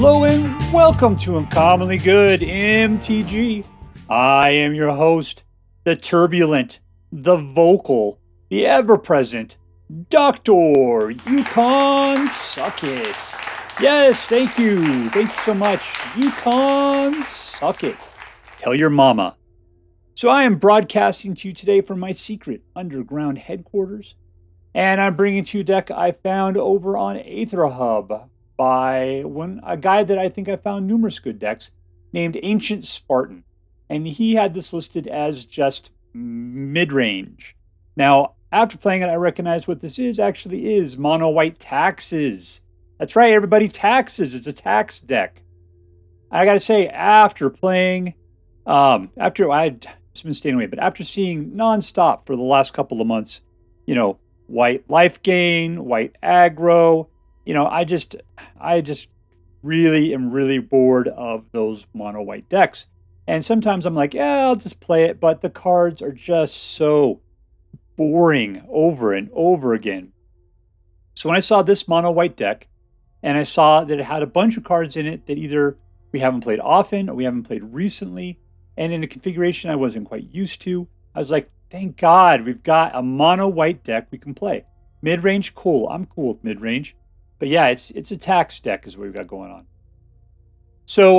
Hello and welcome to Uncommonly Good MTG. I am your host, the turbulent, the vocal, the ever-present Dr. Yukon Suck It. Yes, thank you. Thank you so much. Yukon Suck It. Tell your mama. So I am broadcasting to you today from my secret underground headquarters. And I'm bringing to you a deck I found over on AetherHub by a guy that I think I found numerous good decks named AncientSpartan. And he had this listed as just mid-range. Now, after playing it, I recognize what this actually is mono white taxes. That's right, everybody, taxes. It's a tax deck. I gotta say, after playing, after I'd been staying away, but after seeing nonstop for the last couple of months, white LIFEGAIN, white AGGRO, I just really am really bored of those mono white decks. And sometimes I'm like, yeah, I'll just play it, but the cards are just so boring over and over again. So when I saw this mono white deck, and I saw that it had a bunch of cards in it that either we haven't played often or we haven't played recently, and in a configuration I wasn't quite used to, I was like, thank God we've got a mono white deck we can play. Mid-range, cool. I'm cool with mid-range. But yeah, it's a tax deck is what we've got going on. So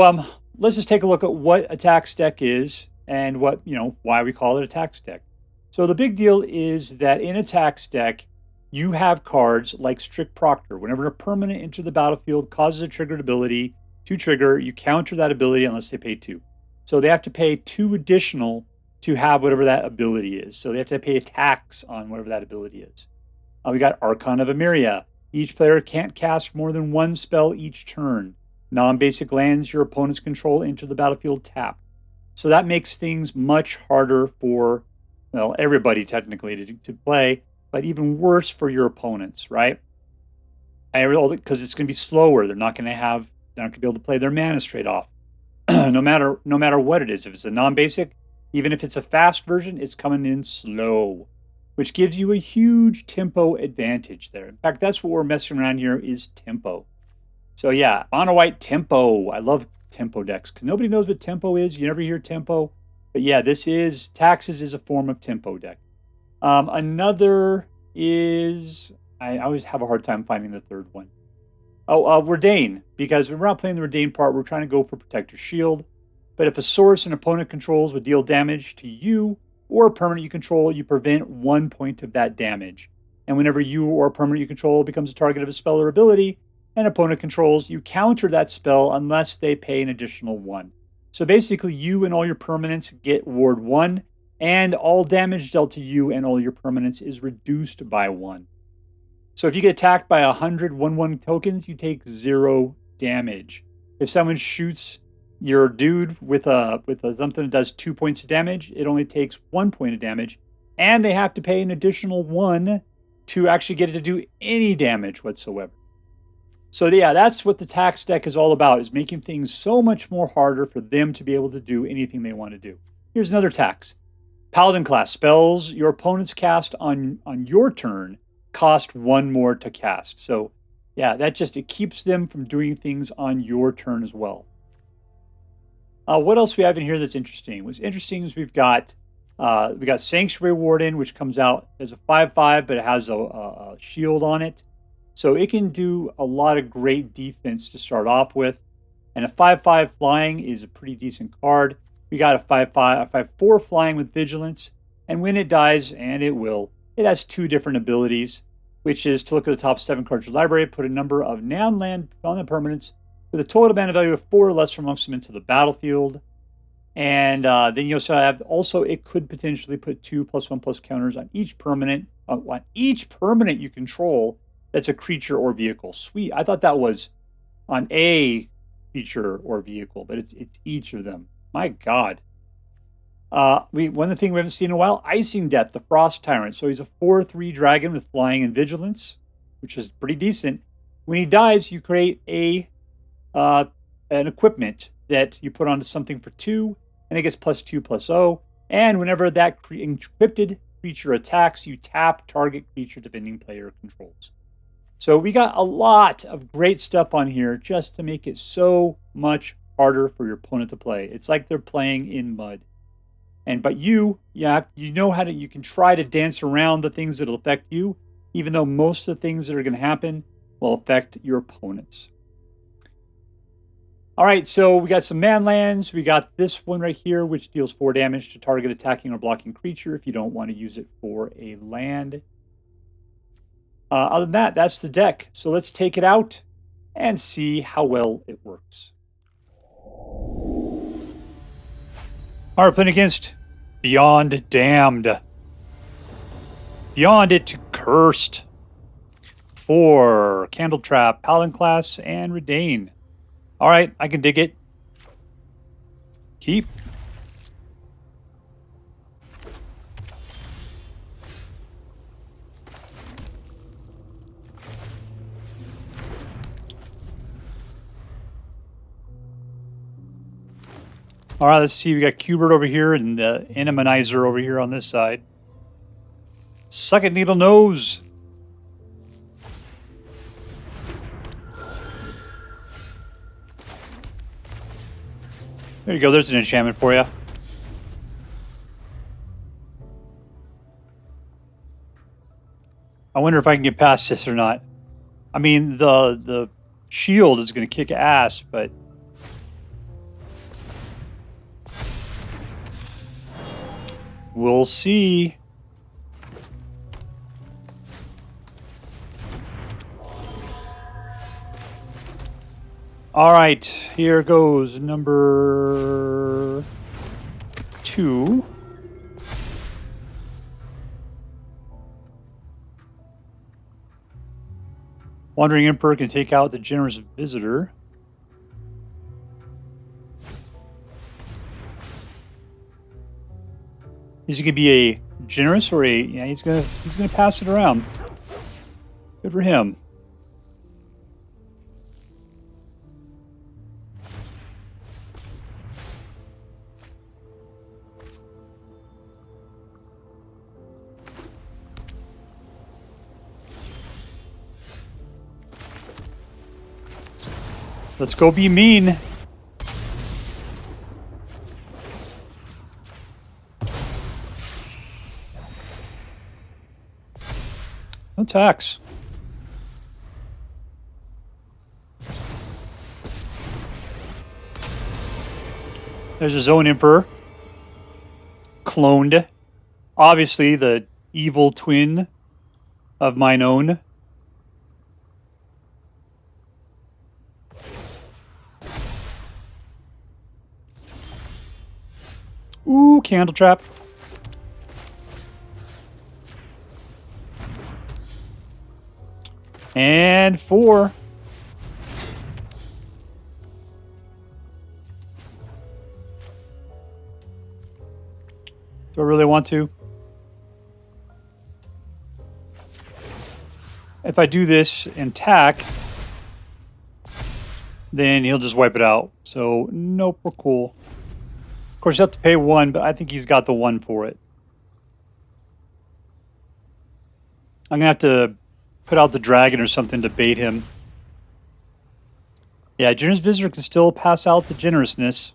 let's just take a look at what a tax deck is and what, why we call it a tax deck. So the big deal is that in a tax deck, you have cards like Strict Proctor. Whenever a permanent enters the battlefield, causes a triggered ability to trigger, you counter that ability unless they pay 2. So they have to pay 2 additional to have whatever that ability is. So they have to pay a tax on whatever that ability is. We got Archon of Emeria. Each player can't cast more than 1 spell each turn. Non-basic lands your opponents control enter the battlefield tapped. So that makes things much harder for, everybody technically to play, but even worse for your opponents, right? Because it's going to be slower. They're not going to be able to play their mana straight off. no matter what it is. If it's a non-basic, even if it's a fast version, it's coming in slow, which gives you a huge tempo advantage there. In fact, that's what we're messing around here is tempo. So yeah, mono white tempo. I love tempo decks because nobody knows what tempo is. You never hear tempo. But yeah, taxes is a form of tempo deck. Another is, I always have a hard time finding the third one. Reidane, because when we're not playing the Reidane part, we're trying to go for Protector Shield. But if a source an opponent controls would deal damage to you or a permanent you control, you prevent 1 point of that damage. And whenever you or a permanent you control becomes a target of a spell or ability, an opponent controls, you counter that spell unless they pay an additional 1. So basically, you and all your permanents get ward 1, and all damage dealt to you and all your permanents is reduced by 1. So if you get attacked by 100 1/1 tokens, you take 0 damage. If someone shoots your dude with something that does 2 points of damage, it only takes 1 point of damage, and they have to pay an additional 1 to actually get it to do any damage whatsoever. So yeah, that's what the tax deck is all about, is making things so much more harder for them to be able to do anything they want to do. Here's another tax. Paladin Class spells your opponent's cast on your turn cost 1 more to cast. So yeah, it keeps them from doing things on your turn as well. What else we have in here that's interesting? What's interesting is we got Sanctuary Warden, which comes out as a 5/5, but it has a shield on it. So it can do a lot of great defense to start off with. And a 5/5 flying is a pretty decent card. We got a 5/4 flying with Vigilance. And when it dies, and it will, it has 2 different abilities, which is to look at the top 7 cards of your library, put a number of non-land on the permanents with a total mana value of 4 or less from amongst them into the battlefield. And then you also it could potentially put 2+1+ counters on each permanent you control that's a creature or vehicle. Sweet. I thought that was on a creature or vehicle, but it's each of them. My God. One thing we haven't seen in a while, Icingdeath, the Frost Tyrant. So he's a 4/3 dragon with flying and vigilance, which is pretty decent. When he dies, you create an equipment that you put onto something for 2, and it gets +2/+0. And whenever that encrypted creature attacks, you tap target creature defending player controls. So we got a lot of great stuff on here just to make it so much harder for your opponent to play. It's like they're playing in mud. But you know how to, you can try to dance around the things that'll affect you, even though most of the things that are going to happen will affect your opponents. All right, so we got some man lands. We got this one right here, which deals 4 damage to target attacking or blocking creature if you don't want to use it for a land. Other than that, that's the deck. So let's take it out and see how well it works. All right, playing against beyonddamned. Beyond it to Cursed. 4 Candletrap, Paladin Class, and Reidane. All right, I can dig it. Keep. All right, let's see. We got Cubert over here and the Enemanizer over here on this side. Suck it, Needle Nose. There you go. There's an enchantment for you. I wonder if I can get past this or not. I mean, the shield is going to kick ass, but... we'll see. All right, here goes number 2. Wandering Emperor can take out the Generous Visitor. Is he gonna be a generous or a? Yeah, he's gonna pass it around. Good for him. Let's go be mean. No tax. There's a Zone Emperor. Cloned. Obviously the evil twin of mine own. Ooh, Candletrap. And 4. Do I really want to? If I do this and attack, then he'll just wipe it out. So, nope, we're cool. Of course, you have to pay 1, but I think he's got the 1 for it. I'm going to have to put out the dragon or something to bait him. Yeah, Generous Visitor can still pass out the generousness.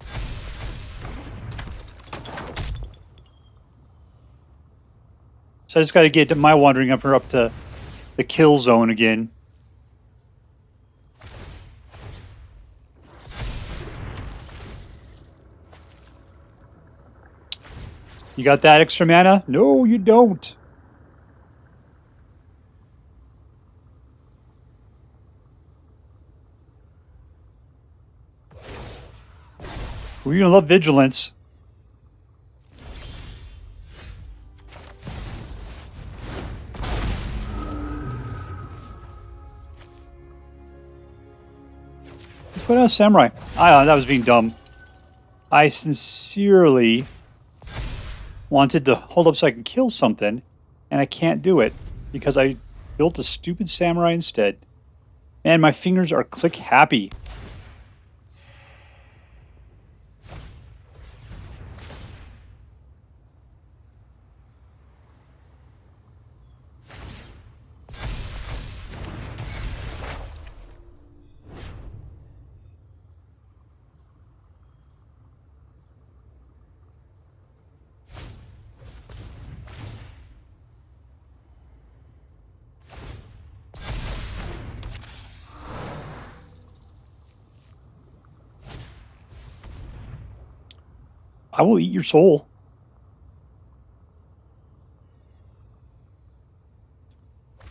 So I just got to get my Wandering Emperor up to the kill zone again. You got that extra mana? No, you don't. We're going to love Vigilance. Let's put out a Samurai. That was being dumb. I sincerely wanted to hold up so I can kill something, and I can't do it because I built a stupid Samurai instead. And my fingers are click happy. I will eat your soul.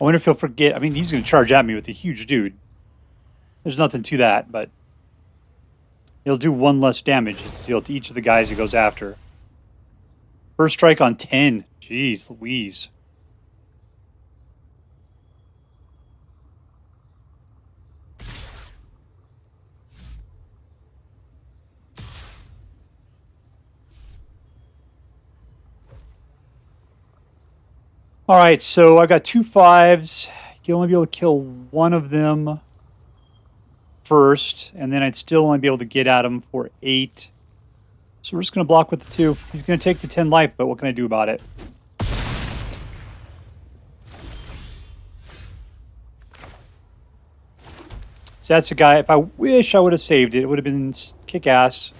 I wonder if he'll forget. I mean, he's going to charge at me with a huge dude. There's nothing to that, but he'll do 1 less damage to deal to each of the guys he goes after. First strike on 10. Jeez Louise. All right, so I got 2 5s. You'll only be able to kill 1 of them first, and then I'd still only be able to get at him for 8. So we're just going to block with the 2. He's going to take the 10 life, but what can I do about it? So that's a guy, if I wish I would have saved it, it would have been kick-ass.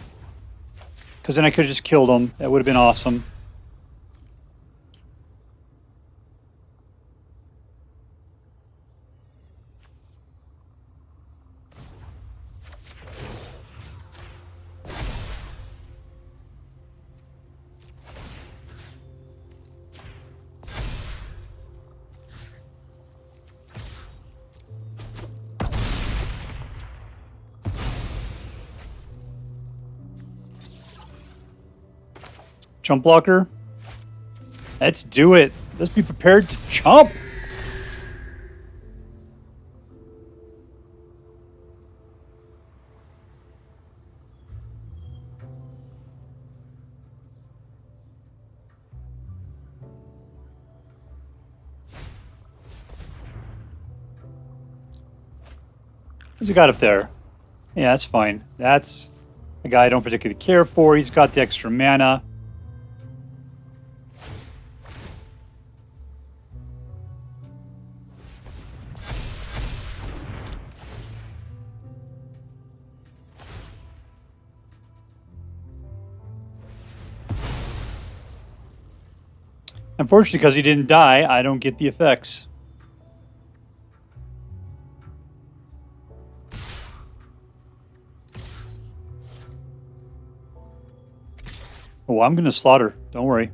Because then I could have just killed him. That would have been awesome. Jump blocker. Let's do it. Let's be prepared to jump. What's he got up there? Yeah, that's fine. That's a guy I don't particularly care for. He's got the extra mana. Unfortunately, because he didn't die, I don't get the effects. Oh, I'm going to slaughter. Don't worry.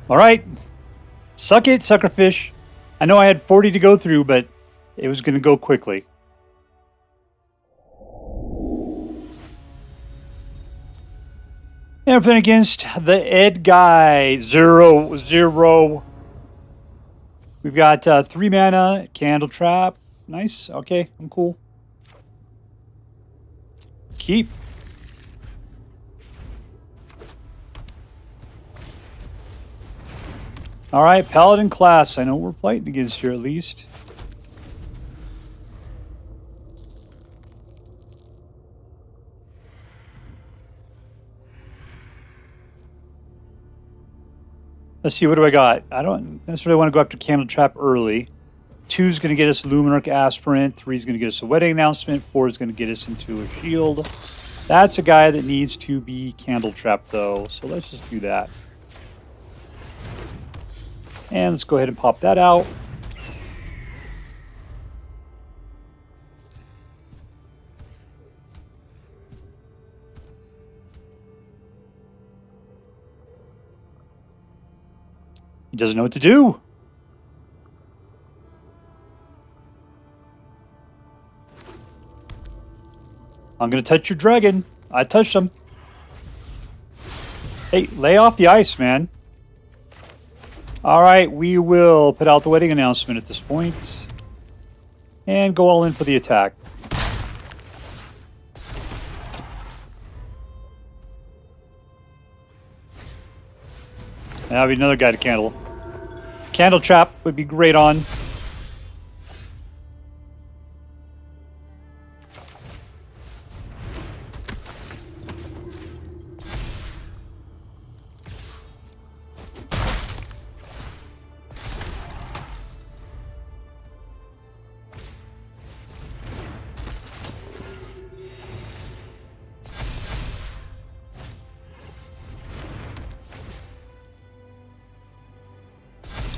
All right. Suck it, suckerfish. I know I had 40 to go through, but it was going to go quickly. And we're playing against the Edguy 0-0. We've got 3 mana, Candletrap. Nice. Okay, I'm cool. Keep. All right, Paladin Class. I know we're fighting against here at least. Let's see, what do I got? I don't necessarily want to go after Candletrap early. 2 is going to get us Luminarch Aspirant. 3 is going to get us a wedding announcement. 4 is going to get us into a shield. That's a guy that needs to be Candletrap, though. So let's just do that. And let's go ahead and pop that out. He doesn't know what to do. I'm going to touch your dragon. I touched him. Hey, lay off the ice, man. All right, we will put out the wedding announcement at this point. And go all in for the attack. That'll be another guy to candle. Candletrap would be great on.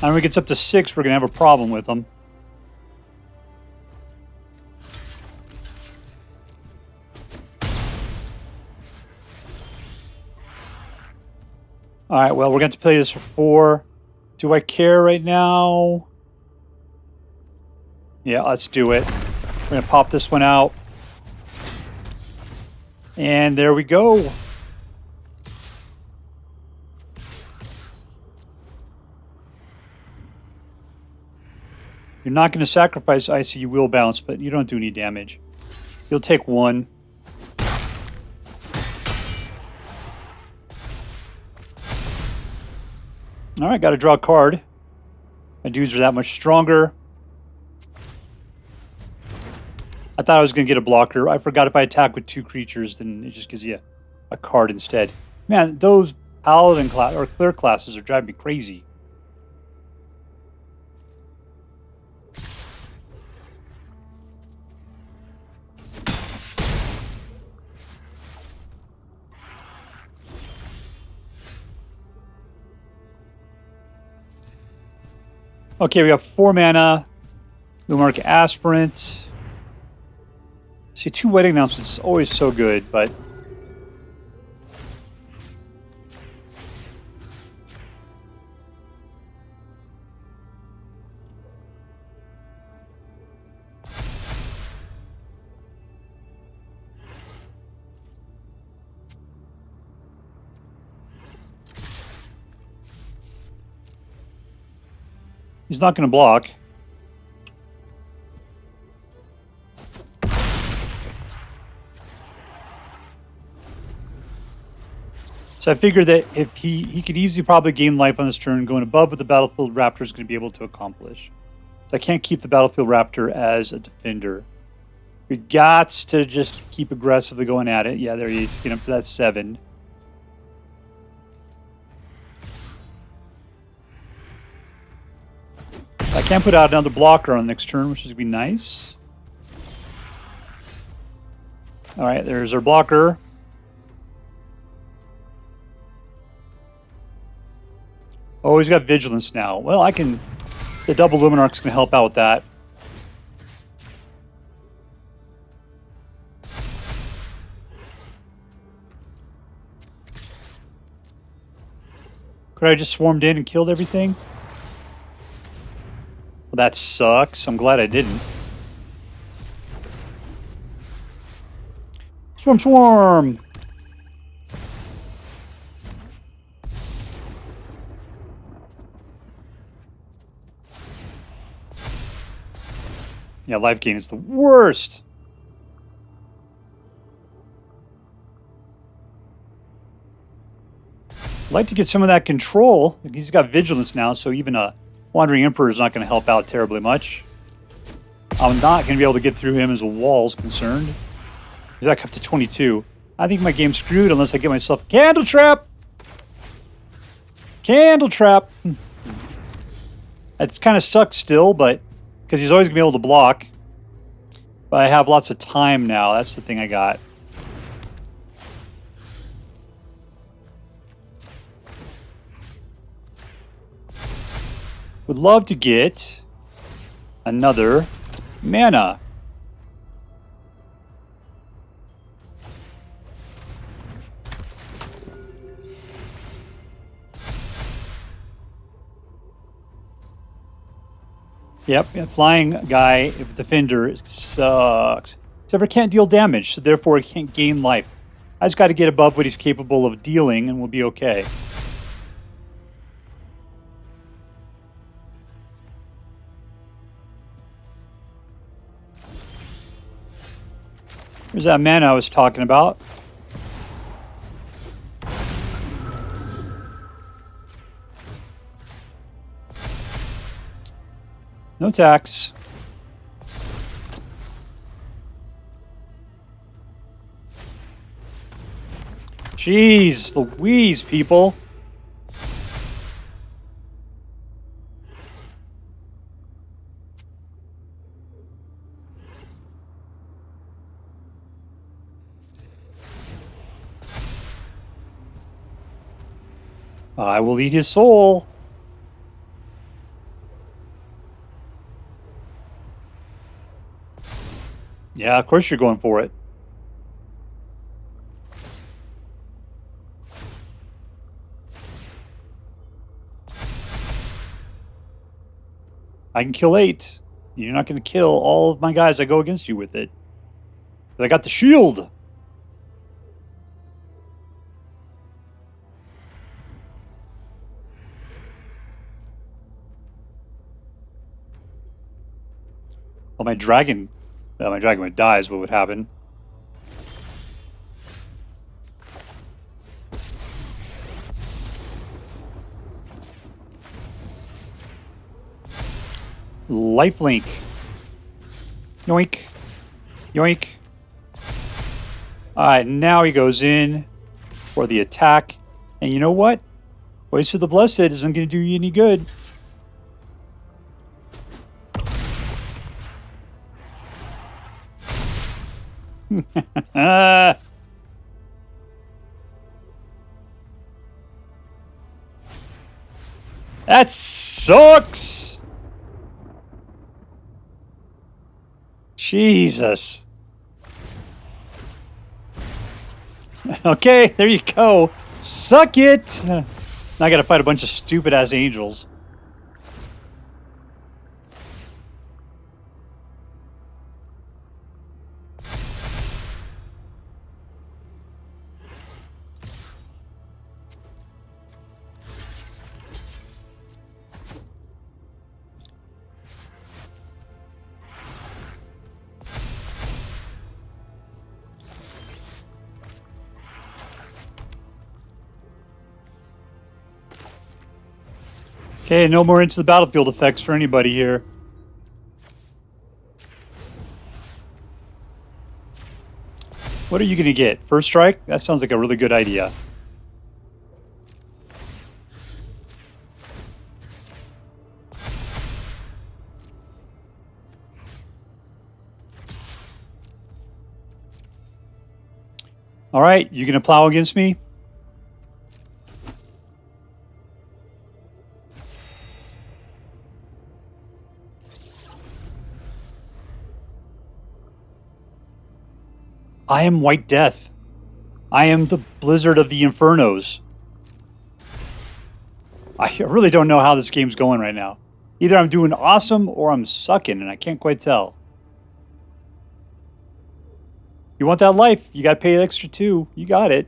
And when it gets up to 6, we're going to have a problem with them. Alright, well, we're going to play this for 4. Do I care right now? Yeah, let's do it. We're going to pop this one out. And there we go. You're not going to sacrifice Icy, you will bounce, but you don't do any damage. You'll take 1. Alright, got to draw a card. My dudes are that much stronger. I thought I was going to get a blocker. I forgot if I attack with 2 creatures, then it just gives you a card instead. Man, those Paladin Class or Clear classes are driving me crazy. Okay, we got 4 mana. Luminarch Aspirant. See, 2 wedding announcements is always so good, but... he's not going to block. So I figured that if he could easily probably gain life on this turn, going above what the Battlefield Raptor is going to be able to accomplish. So I can't keep the Battlefield Raptor as a defender. We got to just keep aggressively going at it. Yeah, there he is. Get up to that 7. I can put out another blocker on the next turn, which is going to be nice. Alright, there's our blocker. Oh, he's got Vigilance now. Well, I can... The double Luminarch's going to help out with that. Could I just swarmed in and killed everything? Well, that sucks. I'm glad I didn't. Swarm, swarm! Yeah, life gain is the worst. I'd like to get some of that control. He's got Vigilance now, so even a Wandering Emperor is not going to help out terribly much. I'm not going to be able to get through him as a wall's concerned. He's back up to 22. I think my game's screwed unless I get myself a Candletrap! Candletrap! It kind of sucks still, but... Because he's always going to be able to block. But I have lots of time now. That's the thing I got. Would love to get another mana. Yep, flying guy, if defender, sucks. Except for can't deal damage, so therefore he can't gain life. I just got to get above what he's capable of dealing, and we'll be okay. There's that mana I was talking about. No attacks. Jeez Louise, people. I will eat his soul. Yeah, of course you're going for it. I can kill 8. You're not going to kill all of my guys that go against you with it. But I got the shield. Well, my dragon when it dies, what would happen? Lifelink. Yoink. Yoink. Alright, now he goes in for the attack. And you know what? Voice of the Blessed isn't going to do you any good. That sucks! Jesus. Okay, there you go. Suck it! Now I gotta fight a bunch of stupid-ass angels. Okay, no more into the battlefield effects for anybody here. What are you going to get? First strike? That sounds like a really good idea. All right, you going to plow against me? I am White Death. I am the Blizzard of the Infernos. I really don't know how this game's going right now. Either I'm doing awesome or I'm sucking, and I can't quite tell. You want that life? You got to pay an extra 2. You got it.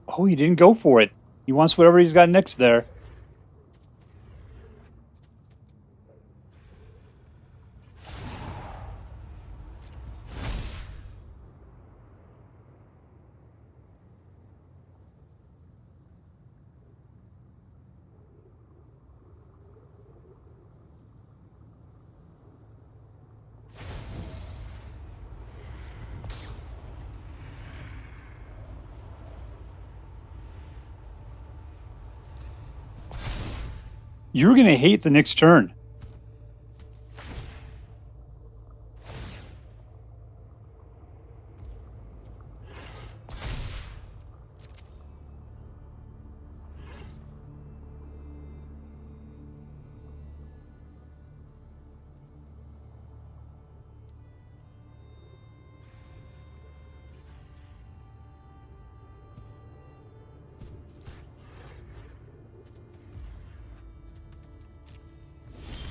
Oh, he didn't go for it. He wants whatever he's got next there. You're going to hate the next turn.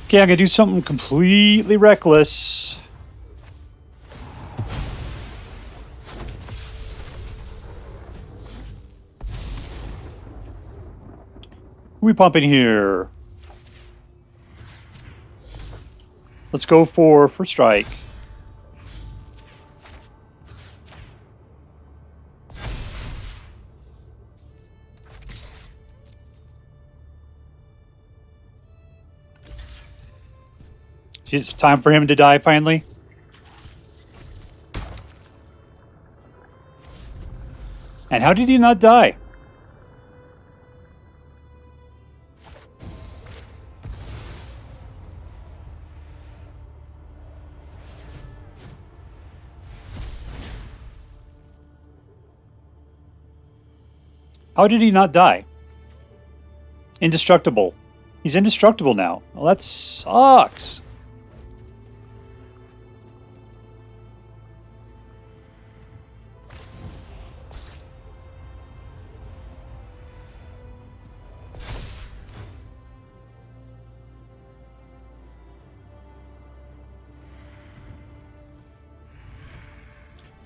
Okay, I'm going to do something completely reckless. Who are we pumping here? Let's go for first strike. It's time for him to die finally. And how did he not die? How did he not die? Indestructible. He's indestructible now. Well, that sucks.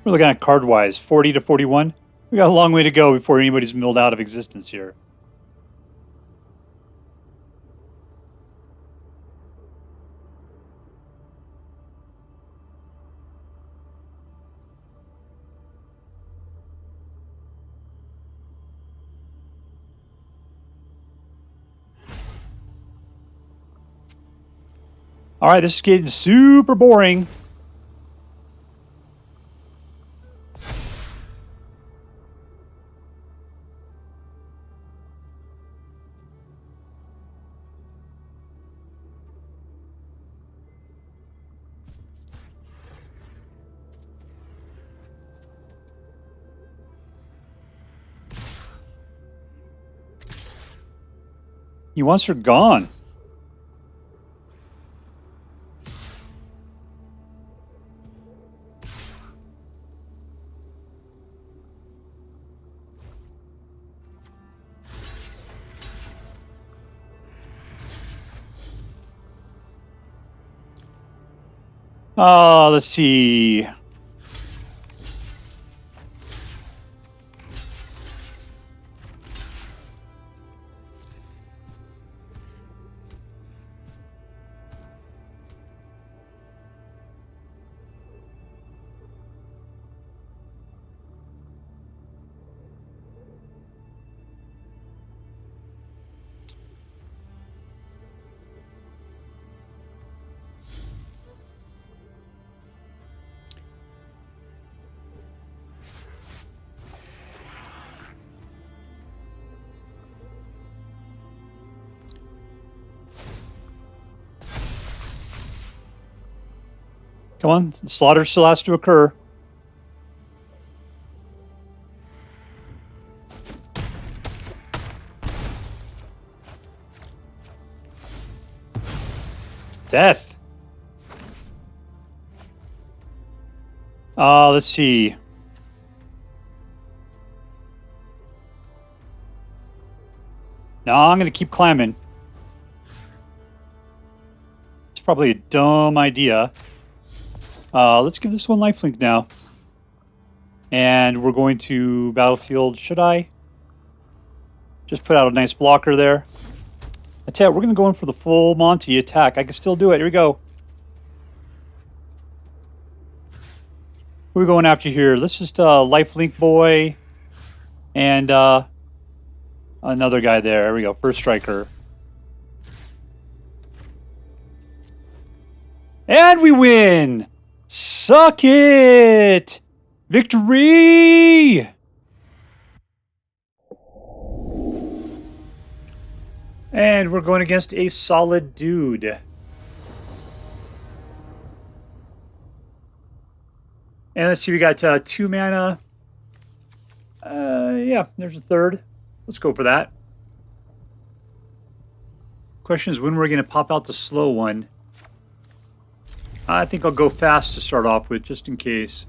We're looking at card-wise, 40 to 41. We got a long way to go before anybody's milled out of existence here. All right, this is getting super boring. He wants her gone. Let's see. Come on, the slaughter still has to occur. Death. Let's see. No, I'm going to keep climbing. It's probably a dumb idea. Let's give this one lifelink now. And we're going to Battlefield. Should I? Just put out a nice blocker there. I tell you, we're going to go in for the full Monty attack. I can still do it. Here we go. Who are we going after here? Let's just lifelink boy. And another guy there. There we go. First striker. And we win! Suck it! Victory! And we're going against a solid dude. And let's see, we got 2 mana. Yeah, there's a third. Let's go for that. Question is when we're going to pop out the slow one. I think I'll go fast to start off with, just in case.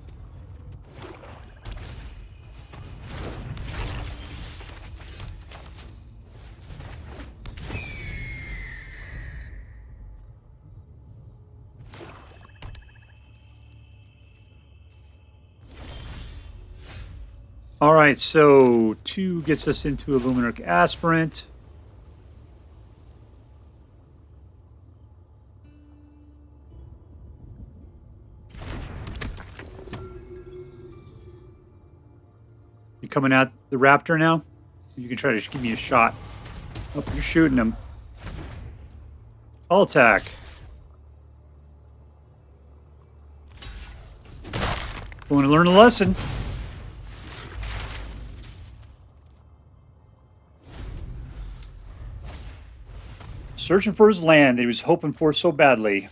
All right, so 2 gets us into a Luminarch Aspirant. You coming at the Raptor now? You can try to give me a shot. Oh, you're shooting him. All attack. Going to learn a lesson. Searching for his land that he was hoping for so badly.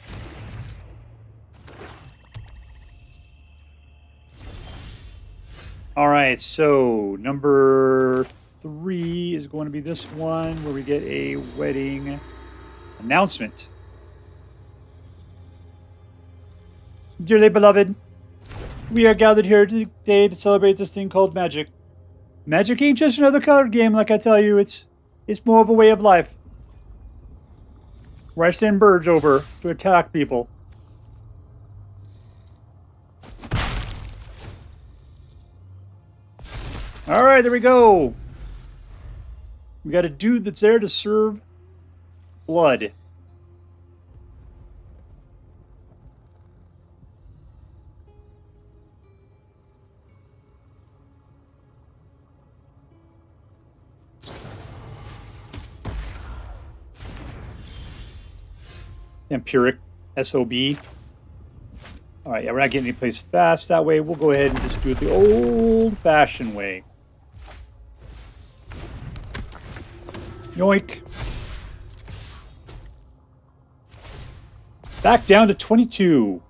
Alright, so number 3 is going to be this one where we get a wedding announcement. Dearly beloved, we are gathered here today to celebrate this thing called magic. Magic ain't just another card game, like I tell you. It's more of a way of life. Where I send birds over to attack people. Alright, there we go. We got a dude that's there to serve blood. Empiric SOB. Alright, yeah, we're not getting any place fast that way. We'll go ahead and just do it the old-fashioned way. Yoink. Back down to 22.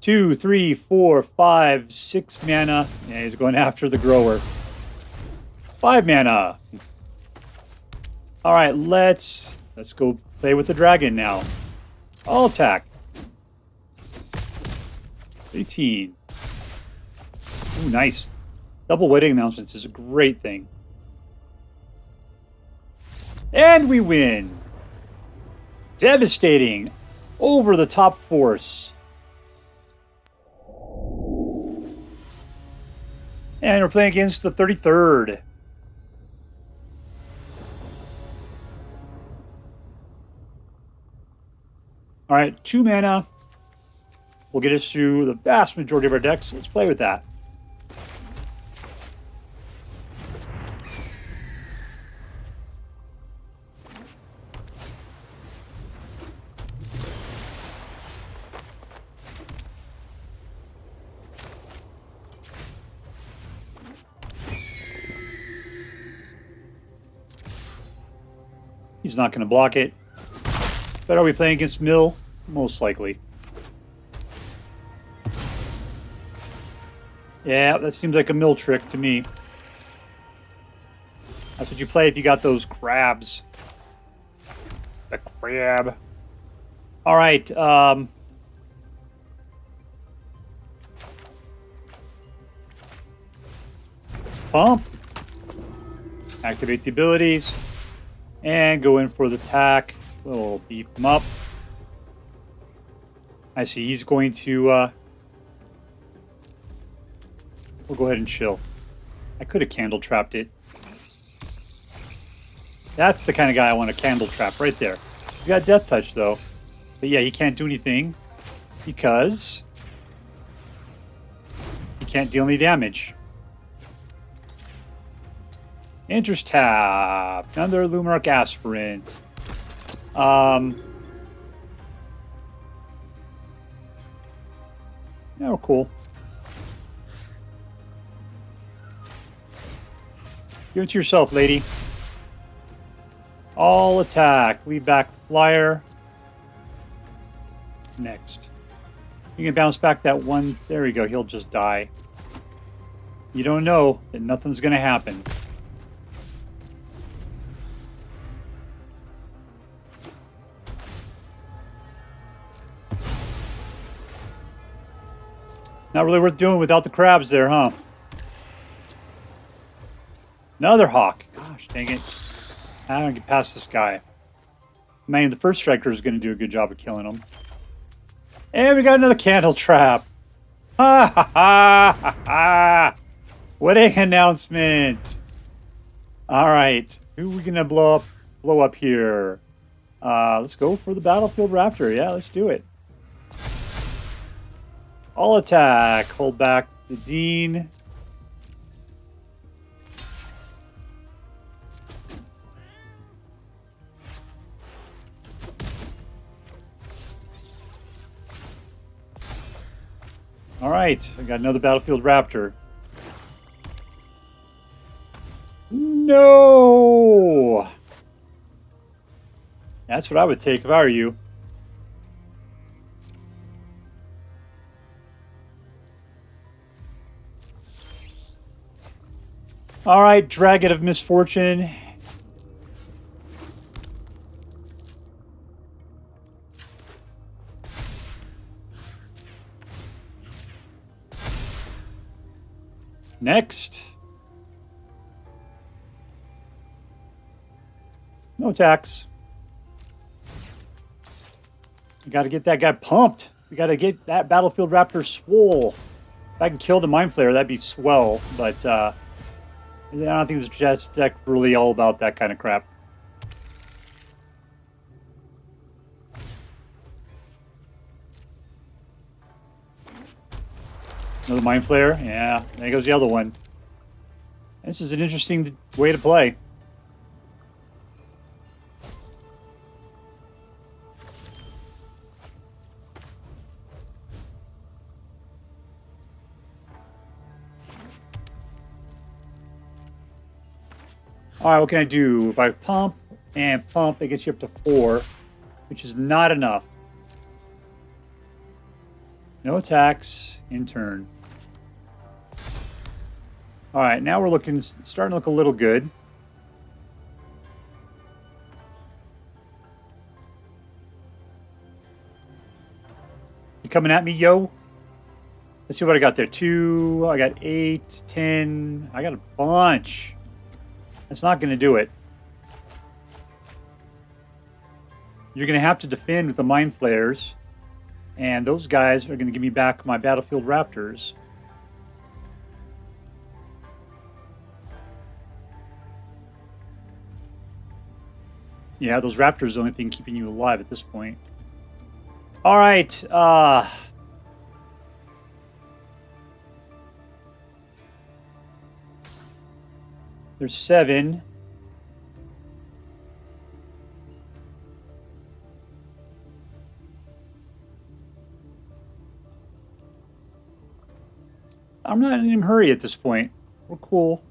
Two, 3, 4, 5, 6 mana. Yeah, he's going after the grower. 5 mana. Alright, let's go play with the dragon now. All attack. 18. Ooh, nice. Double wedding announcements is a great thing. And we win. Devastating. Over the top force. And we're playing against the 33rd. Alright, 2 mana. Will get us through the vast majority of our decks. Let's play with that. He's not going to block it. But are we playing against Mill? Most likely. Yeah, that seems like a Mill trick to me. That's what you play if you got those crabs. The crab. Alright, let's pump. Activate the abilities. And go in for the attack. We'll beef him up. I see he's going to, we'll go ahead and chill. I could have Candletrapped it. That's the kind of guy I want to Candletrap right there. He's got Death Touch, though. But yeah, he can't do anything because he can't deal any damage. Enters tap. Another Luminarch Aspirant. Yeah, we're cool. Give it to yourself, lady. All attack. Leave back the flyer. Next. You can bounce back that one. There we go. He'll just die. You don't know that nothing's going to happen. Not really worth doing without the crabs there, huh? Another hawk. Gosh, dang it. I don't get past this guy. Man, the first striker is going to do a good job of killing him. And we got another Candletrap. Ha ha ha ha ha. What an announcement. Alright. Who are we going to blow up here? Let's go for the Battlefield Raptor. Yeah, let's do it. All attack. Hold back the Dean. All right, I got another Battlefield Raptor. No! That's what I would take if I were you. All right, Dragon of Misfortune. Next. No attacks. We got to get that guy pumped. We got to get that Battlefield Raptor swole. If I can kill the Mind Flayer, that'd be swell. But I don't think this chess deck really all about that kind of crap. Another Mind Flayer. Yeah, there goes the other one. This is an interesting way to play. All right, what can I do? If I pump and pump, it gets you up to 4, which is not enough. No attacks in turn. All right, now we're starting to look a little good. You coming at me, yo? Let's see what I got there. 2, I got 8, 10. I got a bunch. That's not going to do it. You're going to have to defend with the Mind Flayers. And those guys are going to give me back my Battlefield Raptors. Yeah, those Raptors are the only thing keeping you alive at this point. All right. There's 7. I'm not in a hurry at this point. We're cool.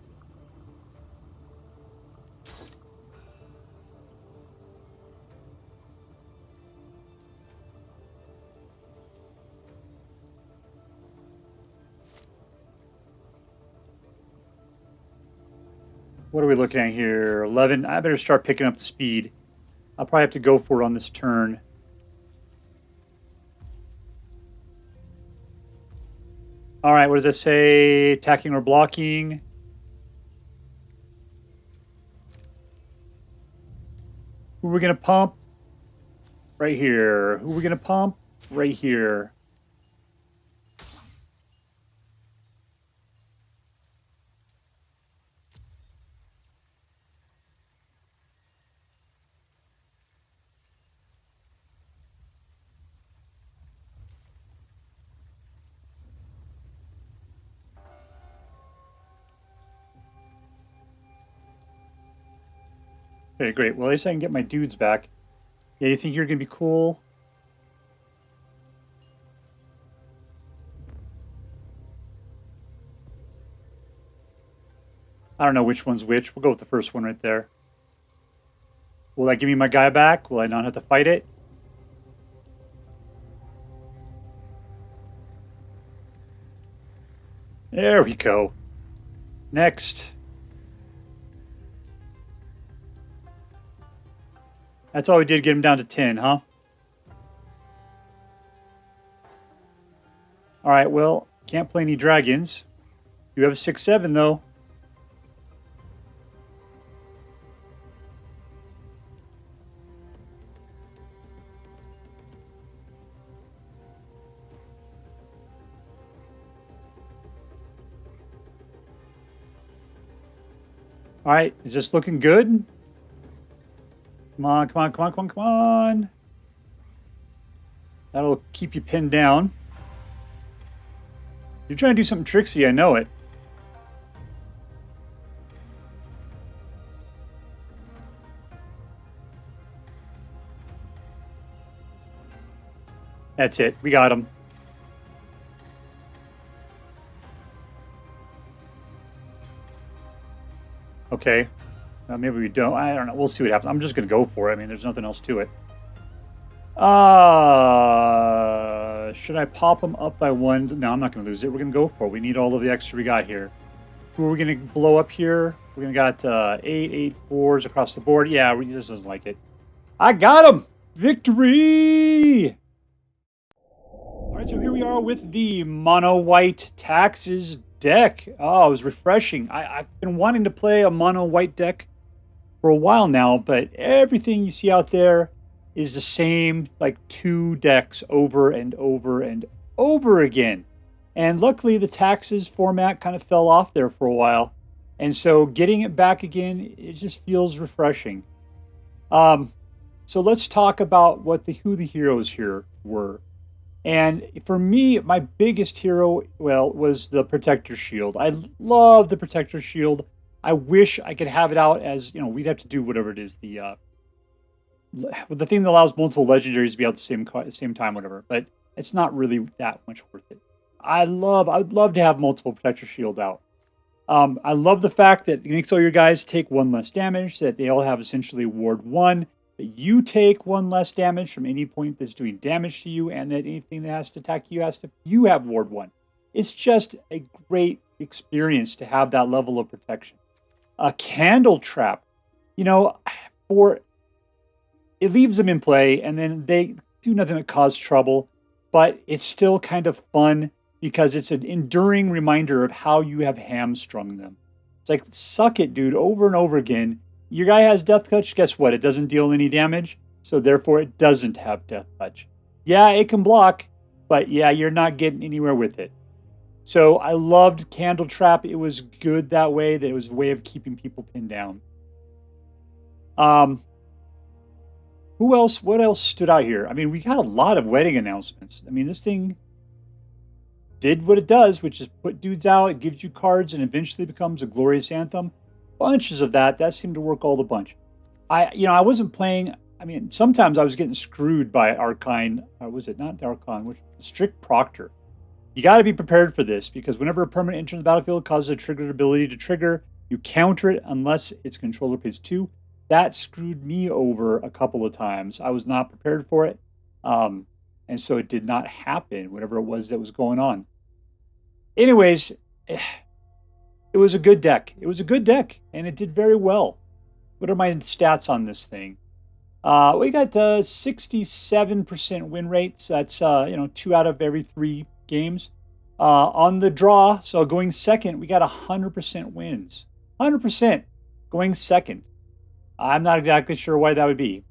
What are we looking at here? 11. I better start picking up the speed. I'll probably have to go for it on this turn. All right, what does that say? Attacking or blocking? Who are we going to pump? Right here. Who are we going to pump? Right here. Okay, great. Well, at least I can get my dudes back. Yeah, you think you're going to be cool? I don't know which one's which. We'll go with the first one right there. Will that give me my guy back? Will I not have to fight it? There we go. Next. That's all we did, get him down to 10, huh? All right, well, can't play any dragons. You have a 6/7, though. All right, is this looking good? Come on, come on, come on, come on, come on. That'll keep you pinned down. You're trying to do something tricksy, I know it. That's it. We got him. Okay. Maybe we don't. I don't know. We'll see what happens. I'm just going to go for it. I mean, there's nothing else to it. Should I pop them up by 1? No, I'm not going to lose it. We're going to go for it. We need all of the extra we got here. Who are we going to blow up here? We're going to got 8 4s across the board. Yeah, we just doesn't like it. I got him! Victory! All right, so here we are with the mono white taxes deck. Oh, it was refreshing. I've been wanting to play a mono white deck for a while now, but everything you see out there is the same, like 2 decks over and over and over again. And luckily, the taxes format kind of fell off there for a while. And so getting it back again, it just feels refreshing. So let's talk about who the heroes here were. And for me, my biggest hero, well, was the Protector Shield. I love the Protector Shield. I wish I could have it out as, we'd have to do whatever it is, the thing that allows multiple legendaries to be out at the same time, whatever. But it's not really that much worth it. I'd love to have multiple Protector Shield out. I love the fact that it makes all your guys take 1 less damage, that they all have essentially Ward 1, that you take 1 less damage from any point that's doing damage to you, and that anything that has to attack you you have Ward 1. It's just a great experience to have that level of protection. A Candletrap, it leaves them in play, and then they do nothing but cause trouble, but it's still kind of fun because it's an enduring reminder of how you have hamstrung them. It's like, suck it, dude, over and over again. Your guy has Death Touch. Guess what? It doesn't deal any damage, so therefore it doesn't have Death Touch. Yeah, it can block, but yeah, you're not getting anywhere with it. So I loved Candletrap. It was good that way, that it was a way of keeping people pinned down. Who else? What else stood out here? I mean, we got a lot of wedding announcements. I mean, this thing did what it does, which is put dudes out, it gives you cards, and eventually becomes a glorious anthem. Bunches of that seemed to work all the bunch. I wasn't playing. I mean, sometimes I was getting screwed by Archon. Was it not the Archon? Which Strict Proctor. You got to be prepared for this, because whenever a permanent enters the battlefield causes a triggered ability to trigger, you counter it unless its controller pays 2. That screwed me over a couple of times. I was not prepared for it. And so it did not happen, whatever it was that was going on. Anyways, it was a good deck. It was a good deck, and it did very well. What are my stats on this thing? We got 67% win rate. So that's 2 out of every 3 games. On the draw, so going second, we got 100% wins. 100% going second. I'm not exactly sure why that would be.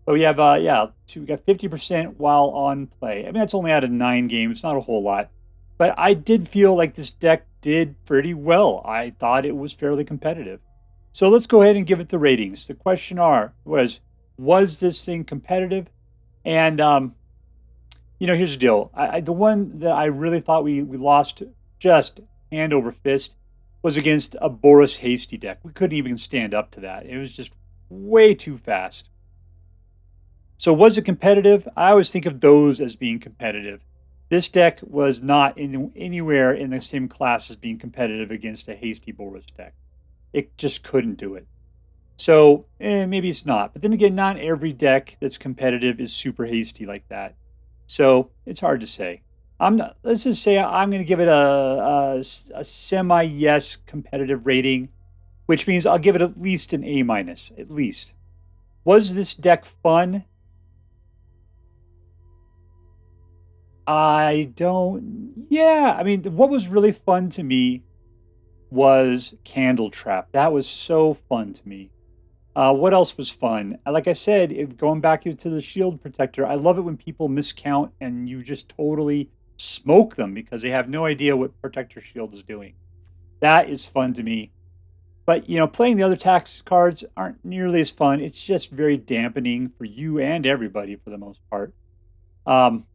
But we have, we got 50% while on play. I mean, that's only out of 9 games, not a whole lot. But I did feel like this deck did pretty well. I thought it was fairly competitive. So let's go ahead and give it the ratings. The question was this thing competitive? And, here's the deal. The one that I really thought we lost just hand over fist was against a Boros Hasty deck. We couldn't even stand up to that. It was just way too fast. So was it competitive? I always think of those as being competitive. This deck was not anywhere in the same class as being competitive against a Hasty Boros deck. It just couldn't do it. So maybe it's not. But then again, not every deck that's competitive is super hasty like that. So it's hard to say. Let's just say I'm going to give it a semi-yes competitive rating, which means I'll give it at least an A-, at least. Was this deck fun? Yeah, I mean, what was really fun to me was Candletrap. That was so fun to me. What else was fun? Like I said, going back to the Shield Protector, I love it when people miscount and you just totally smoke them because they have no idea what Protector Shield is doing. That is fun to me. But, playing the other tax cards aren't nearly as fun. It's just very dampening for you and everybody for the most part. I'm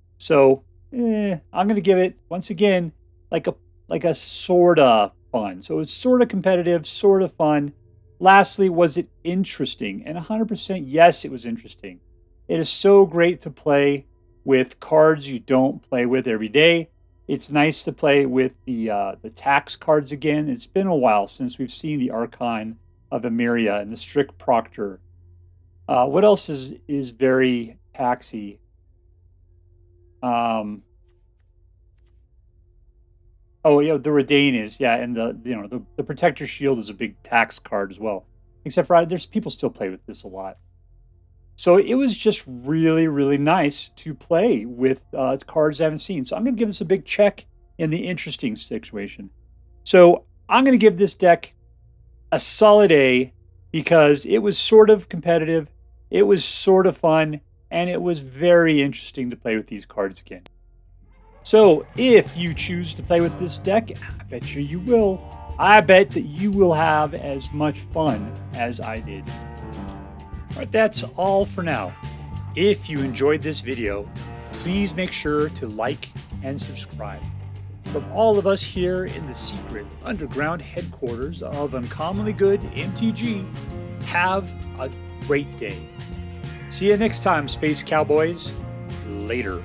going to give it, once again, like a sort of fun. So it's sort of competitive, sort of fun. Lastly, was it interesting? And 100% yes, it was interesting. It is so great to play with cards you don't play with every day. It's nice to play with the tax cards again. It's been a while since we've seen the Archon of Emeria and the Strict Proctor. What else is very taxy? Oh yeah, the Reidane is, yeah, and the Protector Shield is a big tax card as well. Except for there's people still play with this a lot. So it was just really, really nice to play with cards I haven't seen. So I'm going to give this a big check in the interesting situation. So I'm going to give this deck a solid A because it was sort of competitive, it was sort of fun, and it was very interesting to play with these cards again. So if you choose to play with this deck, I bet you will. I bet that you will have as much fun as I did. All right, that's all for now. If you enjoyed this video, please make sure to like and subscribe. From all of us here in the secret underground headquarters of Uncommonly Good MTG, have a great day. See you next time, Space Cowboys. Later.